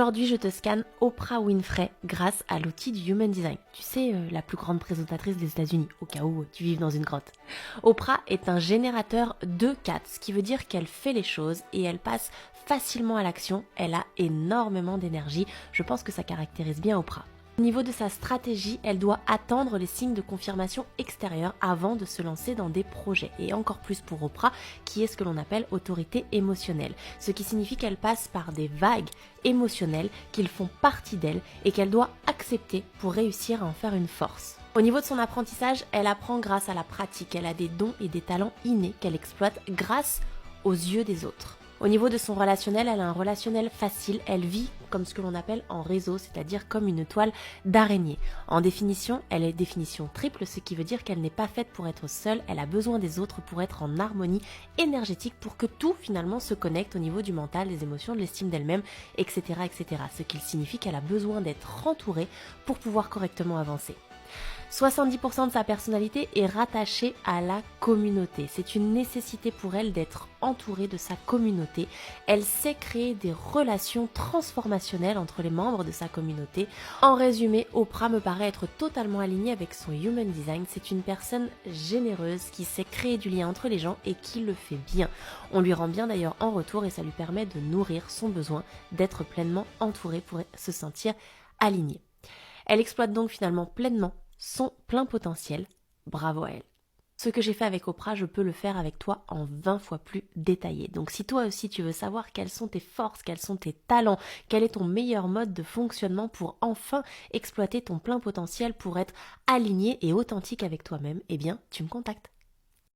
Aujourd'hui, je te scanne Oprah Winfrey grâce à l'outil du Human Design. Tu sais, la plus grande présentatrice des États-Unis, au cas où tu vives dans une grotte. Oprah est un générateur de 4, ce qui veut dire qu'elle fait les choses et elle passe facilement à l'action. Elle a énormément d'énergie. Je pense que ça caractérise bien Oprah. Au niveau de sa stratégie, elle doit attendre les signes de confirmation extérieure avant de se lancer dans des projets. Et encore plus pour Oprah, qui est ce que l'on appelle autorité émotionnelle. Ce qui signifie qu'elle passe par des vagues émotionnelles qui font partie d'elle et qu'elle doit accepter pour réussir à en faire une force. Au niveau de son apprentissage, elle apprend grâce à la pratique. Elle a des dons et des talents innés qu'elle exploite grâce aux yeux des autres. Au niveau de son relationnel, elle a un relationnel facile, elle vit comme ce que l'on appelle en réseau, c'est-à-dire comme une toile d'araignée. En définition, elle est définition triple, ce qui veut dire qu'elle n'est pas faite pour être seule, elle a besoin des autres pour être en harmonie énergétique, pour que tout finalement se connecte au niveau du mental, des émotions, de l'estime d'elle-même, etc., etc. Ce qui signifie qu'elle a besoin d'être entourée pour pouvoir correctement avancer. 70% de sa personnalité est rattachée à la communauté. C'est une nécessité pour elle d'être entourée de sa communauté. Elle sait créer des relations transformationnelles entre les membres de sa communauté. En résumé, Oprah me paraît être totalement alignée avec son Human Design. C'est une personne généreuse qui sait créer du lien entre les gens et qui le fait bien. On lui rend bien d'ailleurs en retour et ça lui permet de nourrir son besoin d'être pleinement entourée pour se sentir alignée. Elle exploite donc finalement pleinement son plein potentiel. Bravo à elle. Ce que j'ai fait avec Oprah, je peux le faire avec toi en 20 fois plus détaillé. Donc si toi aussi tu veux savoir quelles sont tes forces, quels sont tes talents, quel est ton meilleur mode de fonctionnement pour enfin exploiter ton plein potentiel, pour être aligné et authentique avec toi-même, eh bien tu me contactes.